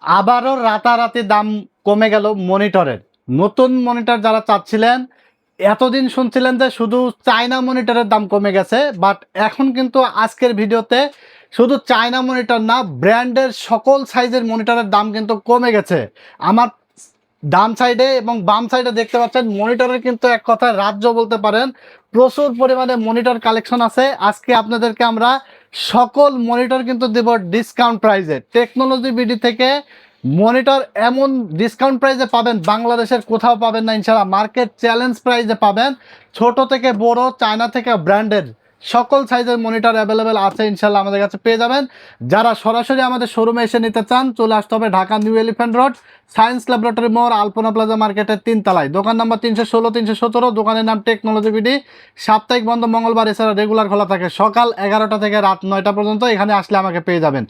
আবারও রাতারাতি দাম কমে গেল মনিটরের। নতুন মনিটর যারা চাচ্ছিলেন, এতদিন শুনছিলেন যে শুধু চায়না মনিটরের দাম কমে গেছে, বাট এখন কিন্তু আজকের ভিডিওতে শুধু চায়না মনিটর না, ব্র্যান্ডের সকল সাইজের মনিটরের দাম কিন্তু কমে গেছে। আমার ডান সাইডে এবং বাম সাইডে দেখতে পাচ্ছেন মনিটরের কিন্তু এক কথায় রাজ্য বলতে পারেন, প্রচুর পরিমাণে মনিটর কালেকশন আছে। আজকে আপনাদেরকে আমরা সকল মনিটর কিন্তু দেব ডিসকাউন্ট প্রাইসে। টেকনোলজি বিডি থেকে মনিটর এমন ডিসকাউন্ট প্রাইসে পাবেন, বাংলাদেশের কোথাও পাবেন না ইনশাআল্লাহ। মার্কেট চ্যালেঞ্জ প্রাইসে পাবেন, ছোট থেকে বড়, চায়না থেকে ব্র্যান্ডেড সকল সাইজের মনিটর অ্যাভেলেবেল আছে ইনশাল্লাহ, আমাদের কাছে পেয়ে যাবেন। যারা সরাসরি আমাদের শোরুমে এসে নিতে চান, চলে আসতে হবে Dhaka new elephant road, science laboratory মোড়, আলপনা প্লাজা মার্কেটের 3 তলায়, দোকান নাম্বার 316 317। দোকানের নাম টেকনোলজি বিডি। সাপ্তাহিক বন্ধ মঙ্গলবার, এছাড়া রেগুলার খোলা থাকে সকাল 11টা থেকে রাত 9টা পর্যন্ত। এখানে আসলে আমাকে পেয়ে যাবেন।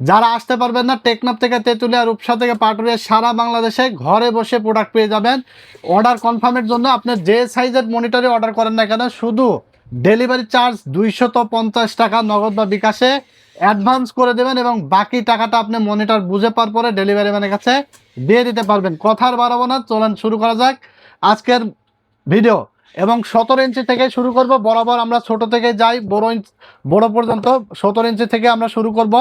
যারা আসতে পারবেন না, টেকনাফ থেকে তেঁতুলিয়া, রূপসা থেকে পাটুরিয়া, সারা বাংলাদেশে ঘরে বসে প্রোডাক্ট পেয়ে যাবেন। অর্ডার কনফার্মের জন্য আপনি যে সাইজের মনিটরে অর্ডার করেন না কেন, শুধু ডেলিভারি চার্জ 250 টাকা নগদ বা বিকাশে অ্যাডভান্স করে দেবেন, এবং বাকি টাকাটা আপনি মনিটর বুঝে পাওয়ার পরে ডেলিভারি ম্যানের কাছে দিয়ে দিতে পারবেন। কথার বাড়াবো না, চলেন শুরু করা যাক আজকের ভিডিও। এবং 17 ইঞ্চি থেকে শুরু করব। বরাবর আমরা ছোট থেকে যাই বড় পর্যন্ত। 17 ইঞ্চি থেকে আমরা শুরু করব।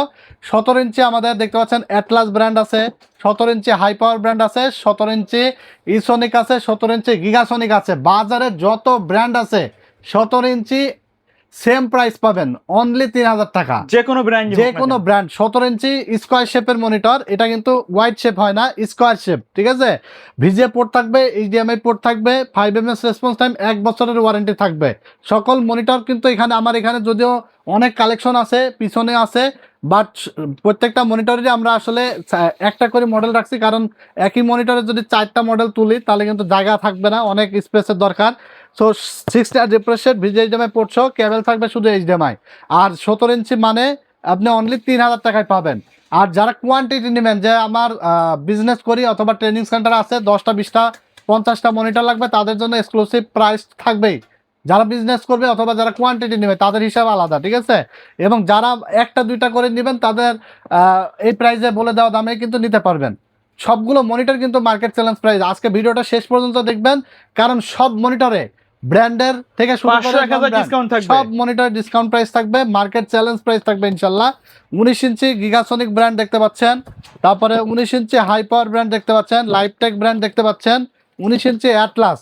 17 ইঞ্চি আমাদের দেখতে পাচ্ছেন অ্যাটলাস ব্র্যান্ড আছে, 17 ইঞ্চি হাই পাওয়ার ব্র্যান্ড আছে, 17 ইঞ্চি ইসোনিক আছে, 17 ইঞ্চি গিগাসনিক আছে। বাজারে যত ব্র্যান্ড আছে 17 ইঞ্চি সেম প্রাইস পাবেন, অনলি 3000 টাকা। যে কোনো ব্র্যান্ড 17 ইঞ্চি স্কোয়ার শেপের মনিটর, এটা কিন্তু হোয়াইট শেপ হয় না, স্কোয়ার শেপ, ঠিক আছে। ভিজিএ পোর্ট থাকবে, এইচডিএমআই পোর্ট থাকবে, 5 ms রেসপন্স টাইম, 1 বছরের ওয়ারেন্টি থাকবে। সকল মনিটর কিন্তু এখানে আমার এখানে যদিও অনেক কালেকশন আছে, পিছনে আছে, বাট প্রত্যেকটা মনিটরেরই আমরা আসলে একটা করে মডেল রাখছি, কারণ একই মনিটরে যদি 4টা মডেল তুলি তাহলে কিন্তু জায়গা থাকবে না, অনেক স্পেসের দরকার। সো 6টা refresh rate, VGA HDMI port সহ, কেবল থাকবে শুধু এইচডিএমআই। আর 17 ইঞ্চি মানে আপনি অনলি 3000 টাকায় পাবেন। আর যারা কোয়ান্টিটি নেবেন, যে আমার বিজনেস করি অথবা ট্রেনিং সেন্টার আছে, 10টা 20টা 50টা মনিটর লাগবে, তাদের জন্য এক্সক্লুসিভ প্রাইস থাকবেই। যারা বিজনেস করবে অথবা যারা কোয়ান্টিটি নেবে তাদের হিসাব আলাদা, ঠিক আছে। এবং যারা 1টা 2টা করে নেবেন তাদের এই প্রাইসে বলে দেওয়া দামে কিন্তু নিতে পারবেন। সবগুলো মনিটর কিন্তু মার্কেট চ্যালেঞ্জ প্রাইস। আজকে ভিডিওটা শেষ পর্যন্ত দেখবেন, কারণ সব মনিটরে ব্র্যান্ডের থেকে শুরু করে সব মনিটর ডিসকাউন্ট প্রাইস থাকবে, মার্কেট চ্যালেঞ্জ প্রাইস থাকবে ইনশাল্লাহ। 19 ইঞ্চি গিগাসনিক ব্র্যান্ড দেখতে পাচ্ছেন, তারপরে 19 ইঞ্চি হাই পাওয়ার ব্র্যান্ড দেখতে পাচ্ছেন, লাইফটেক ব্র্যান্ড দেখতে পাচ্ছেন, 19 ইঞ্চি অ্যাটলাস।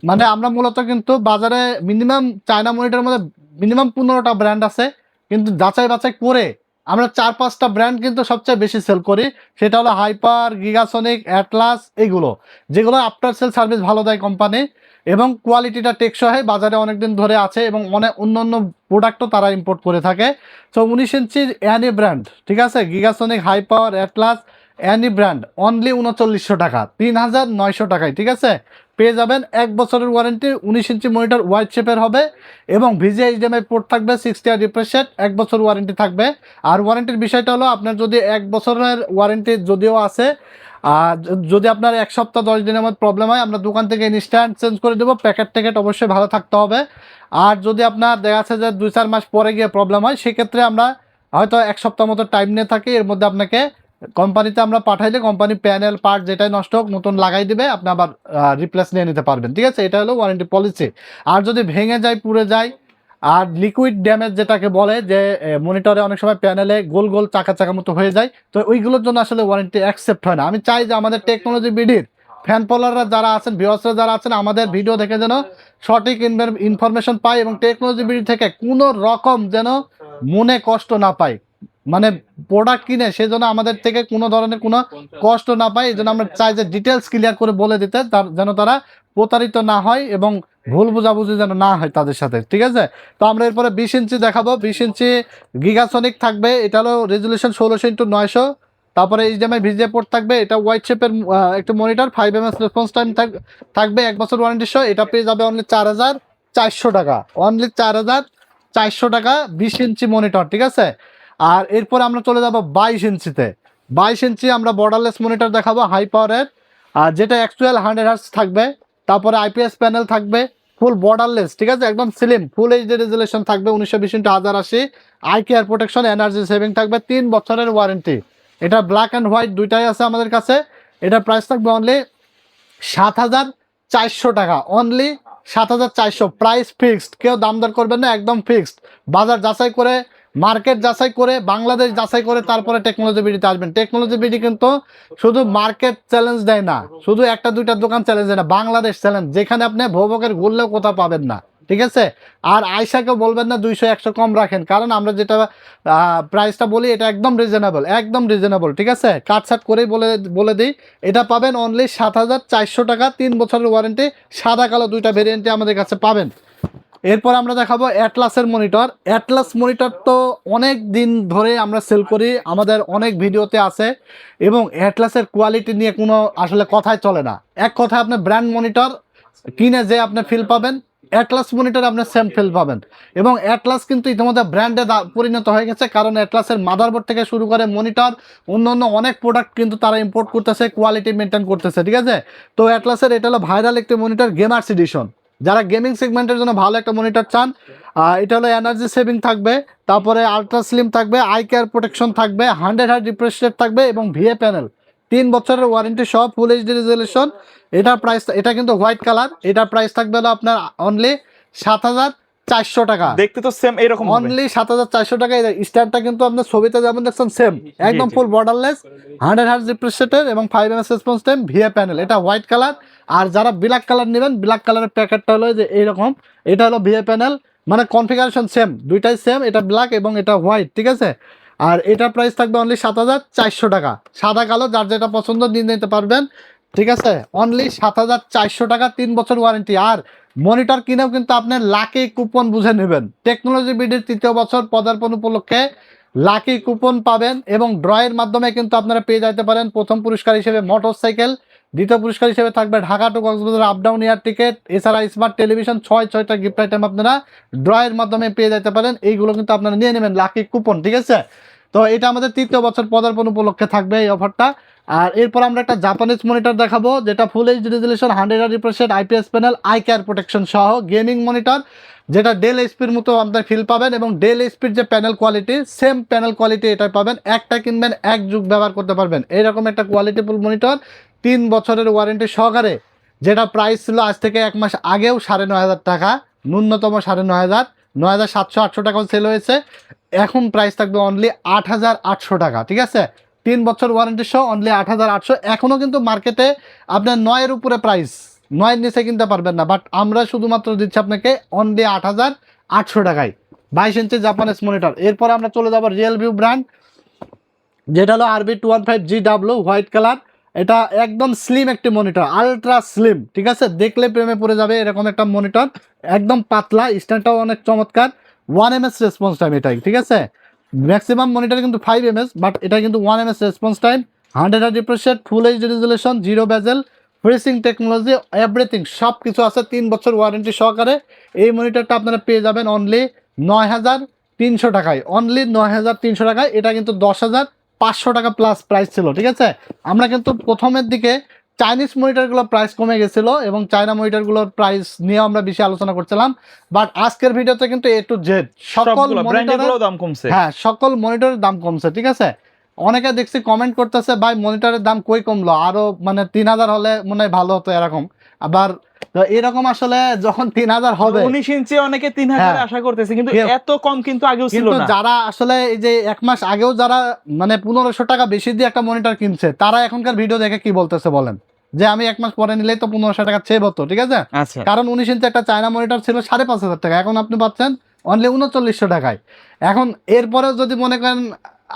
মানে আমরা মূলত কিন্তু বাজারে মিনিমাম চায়না মনিটরের মধ্যে মিনিমাম 15টা ব্র্যান্ড আছে, কিন্তু যাচাই বাছাই করে আমরা 4-5টা ব্র্যান্ড কিন্তু সবচেয়ে বেশি সেল করি। সেটা হলো হাইপার, গিগাসনিক, অ্যাটলাস, এগুলো যেগুলো আফটার সেল সার্ভিস ভালো দেয় কোম্পানি, এবং কোয়ালিটিটা টেকসই হয়, বাজারে অনেকদিন ধরে আছে, এবং অনেক অন্য প্রোডাক্টও তারা ইম্পোর্ট করে থাকে। সো 19 ইঞ্চি অ্যানি ব্র্যান্ড, ঠিক আছে, Gigasonic, high power, Atlas, any brand only 3900 টাকা, 3900 টাকায়, ঠিক আছে, পেয়ে যাবেন। 1 বছরের ওয়ারেন্টি, 19 ইঞ্চি মনিটর হোয়াইট শেপের হবে, এবং ভিজিএ এইচডিএমআই পোর্ট থাকবে, 60 ইয়ার রিফ্রেশ রেট, 1 বছর ওয়ারেন্টি থাকবে। আর ওয়ারেন্টির বিষয়টা হলো, আপনার যদি 1 বছরের ওয়ারেন্টি যদিও আছে, আর যদি আপনার 1 সপ্তাহ 10 দিনের মধ্যে প্রবলেম হয়, আমরা দোকান থেকে ইনস্ট্যান্ট চেঞ্জ করে দেবো। প্যাকেট ট্যাকেট অবশ্যই ভালো থাকতে হবে। আর যদি আপনার দেখা যাচ্ছে যে 2-4 মাস পরে গিয়ে প্রবলেম হয়, সেক্ষেত্রে আমরা হয়তো 1 সপ্তাহ মতো টাইম নিয়ে থাকি, এর মধ্যে আপনাকে কোম্পানিতে আমরা পাঠাইলে কোম্পানি প্যানেল পার্ট যেটাই নষ্ট হোক নতুন লাগাই দিবে, আপনি আবার রিপ্লেস নিয়ে নিতে পারবেন, ঠিক আছে। এটা হলো ওয়ারেন্টি পলিসি। আর যদি ভেঙে যায়, পুড়ে যায়, আর লিকুইড ড্যামেজ যেটাকে বলে, যে মনিটরে অনেক সময় প্যানেলে গোল গোল চাকা চাকা মতো হয়ে যায়, তো ওইগুলোর জন্য আসলে ওয়ারেন্টি অ্যাকসেপ্ট হয় না। আমি চাই যে আমাদের টেকনোলজি বিডির ফ্যান ফলোয়াররা যারা আছেন, ভিউয়ার্সরা যারা আছেন, আমাদের ভিডিও দেখে যেন সঠিক ইনফরমেশন পায়, এবং টেকনোলজি বিডি থেকে কোনো রকম যেন মনে কষ্ট না পায়, মানে প্রোডাক্ট কিনে সেজন্য আমাদের থেকে কোনো ধরনের কোনো কষ্ট না পায়। এই জন্য আমরা চাই যে ডিটেলস ক্লিয়ার করে বলে দিতে, যেন তারা প্রতারিত না হয় এবং ভুল বোঝাবুঝি যেন না হয় তাদের সাথে, ঠিক আছে। তো আমরা এরপরে 20 ইঞ্চি দেখাবো। 20 ইঞ্চি গিগাসনিক থাকবে, এটা হলো রেজুলেশন 16x900, তারপরে এইচডিএমআই ভিজিএ পোর্ট থাকবে, এটা হোয়াইট শেপের একটা মনিটর, 5 ms রেসপন্স টাইম থাকবে, 1 বছর ওয়ারেন্টি সহ। এটা পেয়ে যাবে অনলি 4400 টাকা, অনলি 4400 টাকা 20 ইঞ্চি মনিটর, ঠিক আছে। আর এরপরে আমরা চলে যাব 22 ইঞ্চিতে। 22 ইঞ্চি আমরা বর্ডারলেস মনিটর দেখাবো, হাই পাওয়ারের, আর যেটা অ্যাকচুয়াল 100 হার্টজ থাকবে, তারপরে আইপিএস প্যানেল থাকবে, ফুল বর্ডারলেস, ঠিক আছে, একদম স্লিম, ফুল এইচডি রেজুলেশন থাকবে, 1920x1080, eye care protection, energy saving থাকবে, 3 বছরের ওয়ারেন্টি, এটা ব্ল্যাক অ্যান্ড হোয়াইট দুইটাই আছে আমাদের কাছে। এটার প্রাইস থাকবে অনলি 7,400 টাকা, অনলি 7,400, প্রাইস ফিক্সড, কেউ দাম দর করবেন না, একদম ফিক্সড। বাজার যাচাই করে, মার্কেট যাচাই করে, বাংলাদেশ যাচাই করে তারপরে টেকনোলজি বিডিতে আসবেন। টেকনোলজি বিডি কিন্তু শুধু মার্কেট চ্যালেঞ্জ দেয় না, শুধু একটা দুইটা দোকান চ্যালেঞ্জ দেয় না, বাংলাদেশ চ্যালেঞ্জ, যেখানে আপনি ভোবকের ঘুরলেও কোথাও পাবেন না, ঠিক আছে। আর আয়সাকে বলবেন না 200-100 কম রাখেন, কারণ আমরা যেটা প্রাইসটা বলি এটা একদম রিজনেবল, একদম রিজনেবল, ঠিক আছে। কাটছাট করেই বলে দিই, এটা পাবেন অনলি 7,400 টাকা, 3 বছরের ওয়ারেন্টি, সাদা কালো দুইটা ভেরিয়েন্টে আমাদের কাছে পাবেন। এরপর আমরা দেখাবো অ্যাটলাসের মনিটর। অ্যাটলাস মনিটর তো অনেক দিন ধরে আমরা সেল করি, আমাদের অনেক ভিডিওতে আছে, এবং অ্যাটলাসের কোয়ালিটি নিয়ে কোনো আসলে কথাই চলে না। এক কথায় আপনি ব্র্যান্ড মনিটর কিনে যে আপনি ফিল পাবেন, অ্যাটলাস মনিটর আপনি সেম ফিল পাবেন। এবং অ্যাটলাস কিন্তু ইতিমধ্যে ব্র্যান্ডে পরিণত হয়ে গেছে, কারণ অ্যাটলাসের মাদারবোর্ড থেকে শুরু করে মনিটর, অন্য অনেক প্রোডাক্ট কিন্তু তারা ইম্পোর্ট করতেছে, কোয়ালিটি মেনটেন করতেছে, ঠিক আছে। তো অ্যাটলাসের এটা হলো ভাইরাল একটি মনিটর, গেমার্স এডিশন। যারা গেমিং সেগমেন্টের জন্য ভালো একটা মনিটর চান, এটা হলো এনার্জি সেভিং থাকবে, তারপরে আলট্রা স্লিম থাকবে, আই কেয়ার প্রোটেকশন থাকবে, 100 হার্জ রিফ্রেশ রেট থাকবে, এবং ভিএ প্যানেল, 3 বছরের ওয়ারেন্টি সহ, ফুল এইচডি রেজলিউশন। এটার প্রাইস, এটা কিন্তু হোয়াইট কালার, এটার প্রাইস থাকবে হলো আপনার অনলি 7,400 টাকা। দেখতে তো সেম এরকম হবে। অনলি 7,400 টাকা। স্ট্যান্ডটা কিন্তু আপনার ছবিতে যেমন দেখছেন সেম, একদম ফুল বর্ডারলেস, 100 হার্জ রিফ্রেশ রেটের, এবং 5 MS response time, VA panel. এটা হোয়াইট কালার। আর যারা ব্ল্যাক কালার নেবেন, ব্ল্যাক কালারের প্যাকেটটা হলো যে এইরকম, এটা হলো ভিএ প্যানেল, মানে কনফিগারেশন সেম, দুইটাই সেম, এটা ব্ল্যাক এবং এটা হোয়াইট, ঠিক আছে। আর এটার প্রাইস থাকবে অনলি 7,400 টাকা, সাদা কালো, যার যেটা পছন্দ নিয়ে নিতে পারবেন, ঠিক আছে। অনলি 7,400 টাকা, 3 বছর ওয়ারেন্টি। আর মনিটর কিনেও কিন্তু আপনি লাকি কুপন বুঝে নেবেন। টেকনোলজি বিডির 3য় বছর পদার্পণ উপলক্ষে লাকি কুপন পাবেন, এবং ড্রয়ের মাধ্যমে কিন্তু আপনারা পেয়ে যেতে পারেন। প্রথম পুরস্কার হিসেবে মোটরসাইকেল, দ্বিতীয় পুরস্কার হিসেবে থাকবে Dhaka to Cox's Bazar up down air ticket, এছাড়া স্মার্ট টেলিভিশন, 6টা গিফট আইটেম আপনারা ড্রয়ের মাধ্যমে পেয়ে যেতে পারেন। এইগুলো কিন্তু আপনারা নিয়ে নেবেন, লাকি কুপন, ঠিক আছে। তো এটা আমাদের 3য় বছর পদার্পণ উপলক্ষে থাকবে এই অফারটা। আর এরপর আমরা একটা জাপানিজ মনিটর দেখাবো, যেটা ফুল HD resolution, 100 hertz refresh rate, IPS panel, eye care protection সহ গেমিং মনিটর, যেটা ডেল এইচপির মতো আপনার ফিল পাবেন, এবং ডেল এইচপির যে panel quality, same panel quality এটা পাবেন। একটা কিনবেন, এক যুগ ব্যবহার করতে পারবেন, এইরকম একটা কোয়ালিটিফুল মনিটর, 3 বছরের ওয়ারেন্টি সহকারে। যেটা প্রাইস ছিল আজ থেকে 1 মাস আগেও 9,500 টাকা, ন্যূনতম 9,500, 9,700-800 টাকাও সেল হয়েছে। এখন প্রাইস থাকবে অনলি 8,800 টাকা, ঠিক আছে। 3 বছর ওয়ারেন্টি সহ অনলি 8,800। এখনও কিন্তু মার্কেটে আপনার 9-এর উপরে প্রাইস, 9-এর নিচে কিনতে পারবেন না, বাট আমরা শুধুমাত্র দিচ্ছি আপনাকে অনলি 8,800 টাকায় 22 ইঞ্চি জাপানিজ মনিটর। এরপরে আমরা চলে যাবো রিয়েলভিউ ব্র্যান্ড, যেটা হলো RB215GW, হোয়াইট কালার। এটা একদম স্লিম একটি মনিটর, আলট্রা স্লিম, ঠিক আছে। দেখলে প্রেমে পড়ে যাবে এরকম একটা মনিটর, একদম পাতলা, স্ট্যান্ডটাও অনেক চমৎকার, 1 এমএস রেসপন্স টাইম এটাই, ঠিক আছে। ম্যাক্সিমাম মনিটর কিন্তু 5 এমএস, বাট এটা কিন্তু 1 ms response time, 100 hertz refresh rate, full HD resolution, zero bezel, ফ্রেসিং টেকনোলজি, এভরিথিং সব কিছু আছে, 3 বছর ওয়ারেন্টি সহকারে। এই মনিটরটা আপনারা পেয়ে যাবেন অনলি 9,300 টাকায়, অনলি 9,300 টাকায়। এটা কিন্তু 10,500 টাকা প্লাস প্রাইস ছিল, ঠিক আছে। আমরা কিন্তু প্রথমের দিকে চাইনিজ মনিটরগুলোর প্রাইস কমে গেছিল, এবং চায়না মনিটরগুলোর প্রাইস নিয়ে আমরা বেশি আলোচনা করছিলাম, বাট আজকের ভিডিওতে কিন্তু এ টু জেড সকল মনিটরের দাম কমছে। হ্যাঁ, সকল মনিটরের দাম কমছে, ঠিক আছে। অনেকে দেখছি কমেন্ট করতেছে, ভাই মনিটরের দাম কই কমলো, আরো মানে 3,000 হলে মনে হয় ভালো হতো, এরকম। আবার এরকম আসলে যখন 3,000 হবে, 19 ইঞ্চি অনেকে 3,000 আশা করতেছে, কিন্তু এত কম কিন্তু আগেও ছিল না। যারা আসলে এই যে 1 মাস আগেও যারা মানে 1,500 টাকা বেশি দিয়ে একটা মনিটর কিনছে, তারা এখনকার ভিডিও দেখে কি বলতেছে বলেন, যে আমি 1 মাস পরে নিলেই তো 1,500 টাকা সেভ হতো, ঠিক আছে। কারণ 19 ইঞ্চি একটা চায়না মনিটর ছিল 5,500 টাকা, এখন আপনি পাচ্ছেন অনলি 3,900 টাকায়। এখন এরপরেও যদি মনে করেন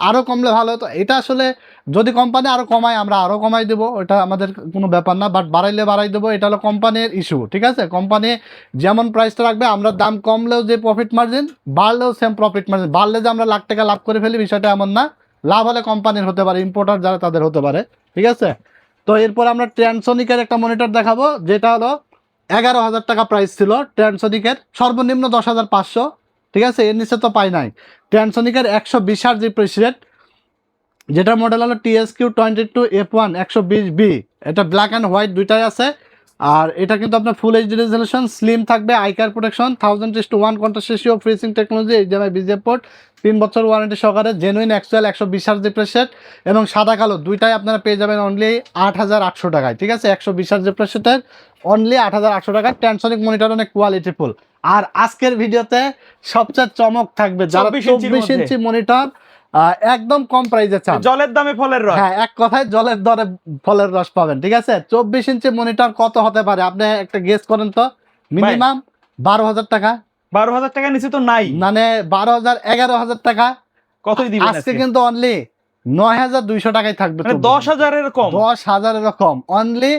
আরো কমলে ভালো হতো, এটা আসলে যদি কোম্পানি আরো কমায় আমরা আরো কমাই দেবো, এটা আমাদের কোনো ব্যাপার না, বাট বাড়াইলে বাড়াই দেবো, এটা হলো কোম্পানির ইস্যু, ঠিক আছে। কোম্পানি যেমন প্রাইসটা রাখবে, আমরা দাম কমলেও যে প্রফিট মার্জিন, বাড়লেও সেম প্রফিট মার্জিন। বাড়লে যে আমরা লাখ টাকা লাভ করে ফেলি, বিষয়টা এমন না। লাভ হলে কোম্পানির হতে পারে, ইম্পোর্টার যারা তাদের হতে পারে, ঠিক আছে। তো এরপর আমরা ট্রান্সোনিকের একটা মনিটর দেখাবো, যেটা হলো 11,000 টাকা প্রাইস ছিল ট্রান্সোনিকের, সর্বনিম্ন 10,500, ঠিক আছে, এর নিচে তো পাই নাই। ট্রান্সোনিকের 120 হার্জ রিফ্রেশ রেট, যেটা মডেল হলো TSQ22F1 120B, এটা ব্ল্যাক অ্যান্ড হোয়াইট দুইটাই আছে। আর এটা কিন্তু আপনার ফুল এইচডি রেজলিউশন, স্লিম থাকবে, eye care protection, 1000:1 contrast ratio, freezing technology, HDMI VGA port, 3 বছর ওয়ারেন্টি সহকারে, genuine actual 120 hertz refresh rate এবং সাদা কালো দুইটাই আপনারা পেয়ে যাবেন অনলি 8800 টাকায়। ঠিক আছে, 120 হার্জ রিফ্রেশ রেটের অনলি 8800 টাকায়। ট্যানসনিক মনিটর অনেক কোয়ালিটিফুল। আর আজকের ভিডিওতে সবচেয়ে চমক থাকবে যারা 24 ইঞ্চি মনিটর একদম কম প্রাইসে চান, জলের দামে ফলের রস। হ্যাঁ, এক কথায় জলের দরে ফলের রস পাবেন। ঠিক আছে, 24 ইঞ্চি মনিটর কত হতে পারে আপনি একটা গেস করেন তো? মিনিমাম 12,000 টাকা। 12,000 টাকা নিচে তো নাই, মানে 12,000 11,000 টাকা। কতই দিবেন আজকে কিন্তু অনলি 9,200 টাকায় থাকবে, মানে 10,000 কম, 10,000 কম, অনলি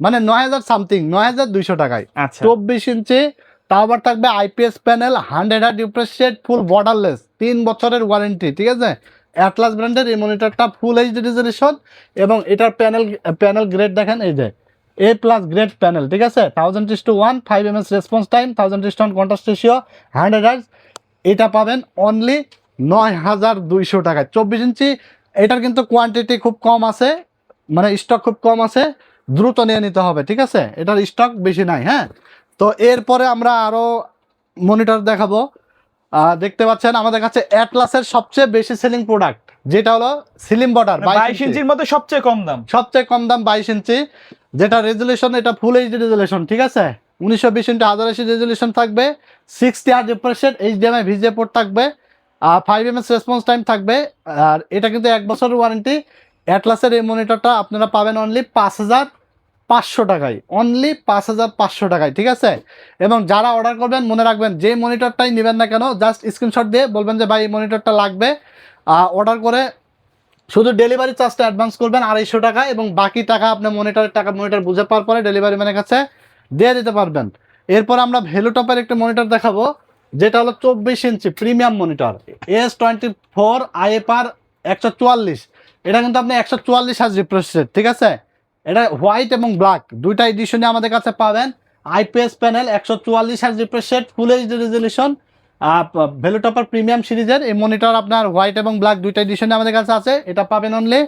মানে 9,000 সামথিং, 9,200 টাকায়। আচ্ছা 24 ইঞ্চি, তাও আবার থাকবে IPS panel, 100 hertz refresh rate, ফুল বর্ডারলেস, 3 বছরের ওয়ারেন্টি। ঠিক আছে, অ্যাটলাস ব্র্যান্ডের এই মনিটরটা ফুল এইচডি রেজলিউশন এবং এটার প্যানেল গ্রেড দেখেন, এই যে এ প্লাস গ্রেড প্যানেল। ঠিক আছে, 1000:1, 5 ms response time, 1000:1 contrast ratio, 100 hertz. এটা পাবেন অনলি 9,200 টাকায়। 24 ইঞ্চি, এটার কিন্তু কোয়ান্টিটি খুব কম আছে, মানে স্টক খুব কম আছে, দ্রুত নিয়ে নিতে হবে। ঠিক আছে, এটার স্টক বেশি নাই। হ্যাঁ, তো এরপরে আমরা আরো মনিটর দেখাবো। দেখতে পাচ্ছেন আমাদের কাছে অ্যাটলাসের সবচেয়ে বেশি সেলিং প্রোডাক্ট, যেটা হলো স্লিম বর্ডার 22 ইঞ্চির মধ্যে সবচেয়ে কম দাম, সবচেয়ে কম দাম 22 ইঞ্চি, যেটা রেজলিউশন এটা ফুল এইচডি রেজলিউশন। ঠিক আছে, 1920x1080 রেজলিউশন থাকবে, 60 hertz refresh rate, HDMI VGA port থাকবে, 5 ms রেসপন্স টাইম থাকবে। আর এটা কিন্তু 1 বছরের ওয়ারেন্টি। অ্যাটলাসের এই মনিটরটা আপনারা পাবেন অনলি 5,500 টাকায়, অনলি 5,500 টাকায়। ঠিক আছে, এবং যারা অর্ডার করবেন মনে রাখবেন, যে মনিটরটাই নেবেন না কেন জাস্ট স্ক্রিনশট দিয়ে বলবেন যে ভাই এই মনিটরটা লাগবে, অর্ডার করে শুধু ডেলিভারি চার্জটা অ্যাডভান্স করবেন 250 টাকা, এবং বাকি টাকা আপনি মনিটর বুঝে পাওয়ার পরে ডেলিভারি ম্যানের কাছে দিয়ে দিতে পারবেন। এরপর আমরা ভ্যালুটপের একটা মনিটর দেখাবো, যেটা হলো 24 ইঞ্চি প্রিমিয়াম মনিটর, S24 IFR 144। এটা কিন্তু আপনি 144 হার্জ রিফ্রেশ রেট। ঠিক আছে, এটা হোয়াইট এবং ব্ল্যাক দুইটা এডিশনে আমাদের কাছে পাবেন। IPS panel, 144 hertz refresh rate, full HD resolution, ভ্যালুটপার প্রিমিয়াম সিরিজের এই মনিটর আপনার হোয়াইট এবং ব্ল্যাক দুইটা এডিশনে আমাদের কাছে আছে। এটা পাবেন অনলি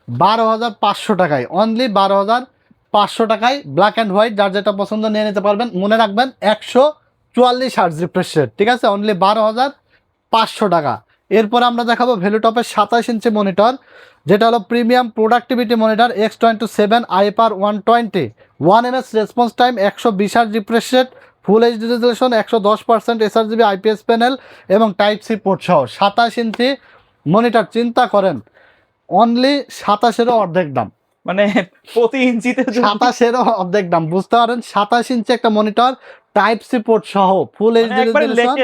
12,500 টাকায়, অনলি 12,500 টাকায়, ব্ল্যাক অ্যান্ড হোয়াইট, যার যেটা পছন্দ নিয়ে নিতে পারবেন। মনে রাখবেন 144 হার্জ রিফ্রেশ রেট। ঠিক আছে, অনলি 12,500 টাকা। এরপর আমরা দেখাবো ভ্যালুটপের 27 ইঞ্চি মনিটর, যেটা হলো premium productivity monitor, X27 IFR 120, 1 ms response time, 120 hertz refresh rate, full HD resolution, 110% sRGB IPS panel এবং টাইপ সি পোর্ট সহ 27 ইঞ্চি মনিটর। চিন্তা করেন অনলি 27-এরও অর্ধেক দাম, মানে প্রতি ইঞ্চিতে 27-এরও অর্ধেক দাম, বুঝতে পারেন। 27 ইঞ্চি একটা মনিটর, টাইপ সি পোর্ট সহ, ফুল এইচডি রেজলিউশন,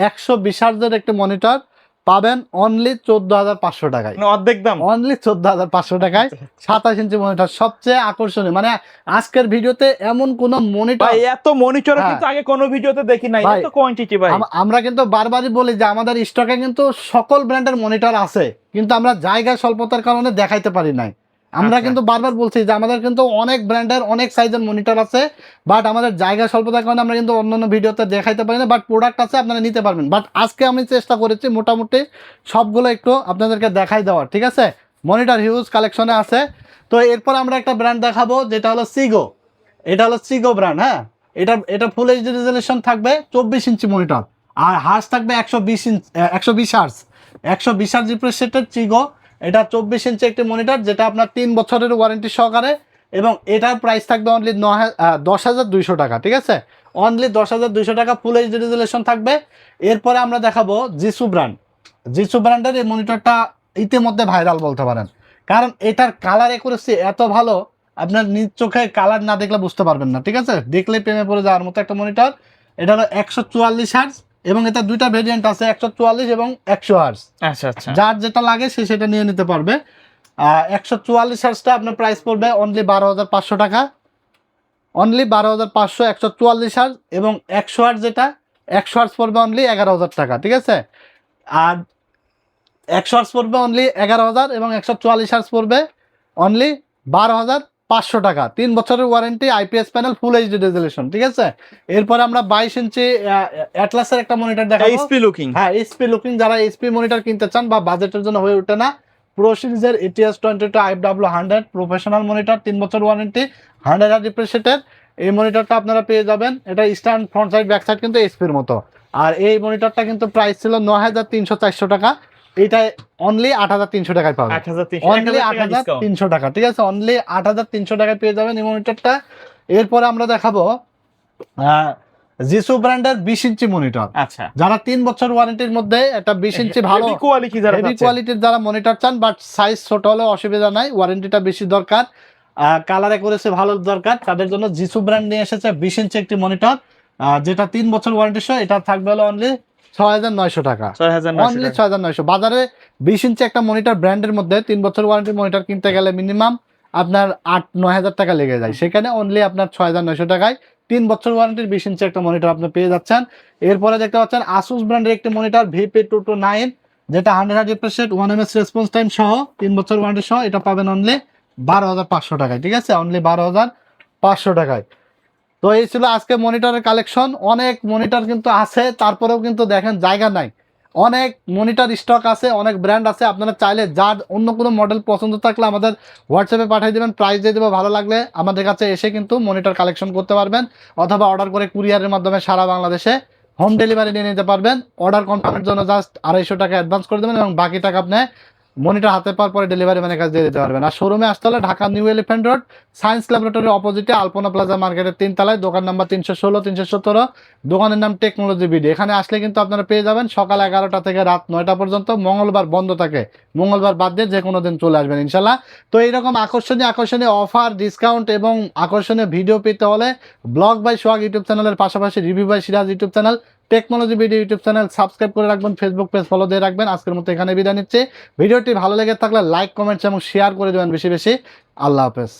120 হার্জের একটা মনিটর পাবেন অনলি 14,500 টাকায়, অর্ধেক দাম, অনলি 14,500 টাকায় 27 ইঞ্চি মনিটর। সবচেয়ে আকর্ষণীয়, মানে আজকের ভিডিওতে এমন কোন মনিটর, এত মনিটর কিন্তু আগে কোনো ভিডিওতে দেখি নাই, এত কোয়ান্টিটি ভাই। আমরা কিন্তু বারবারই বলি যে আমাদের স্টকে কিন্তু সকল ব্র্যান্ডের মনিটর আছে, কিন্তু আমরা জায়গা স্বল্পতার কারণে দেখাইতে পারি নাই। আমরা কিন্তু বারবার বলছি যে আমাদের কিন্তু অনেক ব্র্যান্ডের অনেক সাইজের মনিটর আছে, বাট আমাদের জায়গা স্বল্পতার কারণে আমরা কিন্তু অন্যান্য ভিডিওতে দেখাইতে পারি না, বাট প্রোডাক্ট আছে, আপনারা নিতে পারবেন। বাট আজকে আমি চেষ্টা করেছি মোটামুটি সবগুলো একটু আপনাদেরকে দেখাই দেওয়ার। ঠিক আছে, মনিটর হিউজ কালেকশনে আছে। তো এরপর আমরা একটা ব্র্যান্ড দেখাবো, যেটা হলো সিগো। এটা হলো সিগো ব্র্যান্ড। হ্যাঁ, এটা ফুল এইচডি রেজলিউশন থাকবে, 24 ইঞ্চি মনিটর, আর হার্জ থাকবে 120 হার্জ, 120 হার্জ রিফ্রেশ রেটের সিগো। এটা 24 ইঞ্চি একটি মনিটর, যেটা আপনার 3 বছরের ওয়ারেন্টি সহকারে, এবং এটার প্রাইস থাকবে অনলি 10,200 টাকা। ঠিক আছে, অনলি 10,200 টাকা, ফুল এইচডি রেজলিউশন থাকবে। এরপরে আমরা দেখাবো জিসু ব্র্যান্ড। জিসু ব্র্যান্ডের এই মনিটরটা ইতিমধ্যে ভাইরাল বলতে পারেন, কারণ এটার কালার অ্যাকুরেসি এত ভালো, আপনার নিজ চোখে কালার না দেখলে বুঝতে পারবেন না। ঠিক আছে, দেখলে প্রেমে পড়ে যাওয়ার মতো একটা মনিটর। এটা হলো 144 হার্জ, এবং এটা দুইটা ভেরিয়েন্ট আছে, 144 এবং 100 হার্জ। আচ্ছা আচ্ছা, যার যেটা লাগে সে সেটা নিয়ে নিতে পারবে। 144 হার্জটা আপনার প্রাইস পড়বে অনলি 12,500 টাকা, অনলি 12,500, 144 হার্জ। এবং 100 হার্জ, যেটা 100 হার্জ পড়বে অনলি 11,000 টাকা। ঠিক আছে, আর 100 হার্জ পড়বে অনলি 11,000, এবং 144 হার্জ পড়বে অনলি 12,500 টাকা। 3 বছরের ওয়ারেন্টি, আইপিএস প্যানেল, ফুল এইচডি রেজলিউশন। ঠিক আছে, এরপরে আমরা 22 ইঞ্চি অ্যাটলাসের একটা মনিটর দেখাবো, এইচপি লুকিং। হ্যাঁ, এইচপি লুকিং। যারা এইচপি মনিটর কিনতে চান বা বাজেটের জন্য হয়ে ওঠে না, প্রো সিরিজের ATS 22 IFW 100 প্রফেশনাল মনিটর, 3 বছর ওয়ারেন্টি, 100 হার্জ রিফ্রেশ রেটের। এই মনিটরটা আপনারা পেয়ে যাবেন। এটা stand front side back side কিন্তু এইচপির মতো। আর এই মনিটরটা কিন্তু প্রাইস ছিল 9,300-400 টাকা, এটা অনলি 8,300 টাকায় পাবেন। 8,300 অনলি 8,300 টাকা, ঠিক আছে, অনলি 8,300 টাকায় পেয়ে যাবেন এই মনিটরটা। এরপরে আমরা দেখাবো জিসু ব্র্যান্ডের 20 ইঞ্চি মনিটর। আচ্ছা, যারা 3 বছর ওয়ারেন্টির মধ্যে একটা 20 ইঞ্চি ভালো হেভি কোয়ালিটি যারা হেভি চাচ্ছেন। কোয়ালিটির যারা মনিটর চান, বাট সাইজ ছোট হলে অসুবিধা নাই, ওয়ারেন্টিটা বেশি দরকার, কালারে করেছে ভালো দরকার, তাদের জন্য জিসু ব্র্যান্ড নিয়ে এসেছে 20 ইঞ্চি একটি মনিটর, যেটা 3 বছর ওয়ারেন্টি সহ। এটা থাকবে হলো অনলি 6,900 টাকা, 6,900 অনলি টাকা। 6,900। বাজারে 20 ইঞ্চি একটা মনিটর ব্র্যান্ডের মধ্যে 3 বছর ওয়ারেন্টি মনিটর কিনতে গেলে মিনিমাম আপনার 8-9 হাজার টাকা লেগে যায়, সেখানে অনলি আপনার 6,900 টাকায় 3 বছর ওয়ারেন্টির 20 ইঞ্চি একটা মনিটর আপনি পেয়ে যাচ্ছেন। এরপরে দেখতে পাচ্ছেন আসুস ব্র্যান্ডের একটি মনিটর VP229, যেটা 100 refresh rate 1 ms response time সহ 3 বছর ওয়ারেন্টি সহ, এটা পাবেন অনলি 12,500 টাকায়, ঠিক আছে, অনলি 12,500 টাকায়। তো এই ছিল আজকে মনিটরের কালেকশন। অনেক মনিটর কিন্তু আছে, তারপরেও কিন্তু দেখেন জায়গা নাই, অনেক মনিটর স্টক আছে, অনেক ব্র্যান্ড আছে। আপনারা চাইলে যার অন্য কোনো মডেল পছন্দ থাকলে আমাদের হোয়াটসঅ্যাপে পাঠিয়ে দেবেন, প্রাইস দিয়ে দেবো, ভালো লাগলে আমাদের কাছে এসে কিন্তু মনিটর কালেকশন করতে পারবেন, অথবা অর্ডার করে কুরিয়ারের মাধ্যমে সারা বাংলাদেশে হোম ডেলিভারি নিয়ে নিতে পারবেন। অর্ডার কনফার্মের জন্য জাস্ট 250 টাকা অ্যাডভান্স করে দেবেন এবং বাকি টাকা আপনি মনিটর হাতে পাওয়ার পরে ডেলিভারি ম্যানের কাছে দিয়ে দিতে পারবেন। আর শোরুমে আসতে হলে Dhaka new elephant road science ল্যাবরেটরির অপোজিটে আলপনা প্লাজা মার্কেটের 3 তলায়, দোকান নাম্বার 316-317, দোকানের নাম টেকনোলজি বিডি। এখানে আসলে কিন্তু আপনারা পেয়ে যাবেন সকাল 11টা থেকে রাত 9টা পর্যন্ত, মঙ্গলবার বন্ধ থাকে, মঙ্গলবার বাদ দিয়ে যে কোনো দিন চলে আসবেন ইনশাল্লাহ। তো এইরকম আকর্ষণীয় অফার, ডিসকাউন্ট এবং আকর্ষণীয় ভিডিও পেতে হলে ব্লগ বাই সোহাগ ইউটিউব চ্যানেলের পাশাপাশি review by Siraj YouTube channel, technology video YouTube channel subscribe করে রাখবেন, ফেসবুক পেজ ফলো দিয়ে রাখবেন। আজকের মতো এখানে বিদায় নিচ্ছি। ভিডিওটি ভালো লেগে থাকলে লাইক, কমেন্টস এবং শেয়ার করে দেবেন বেশি বেশি। আল্লাহ হাফেজ।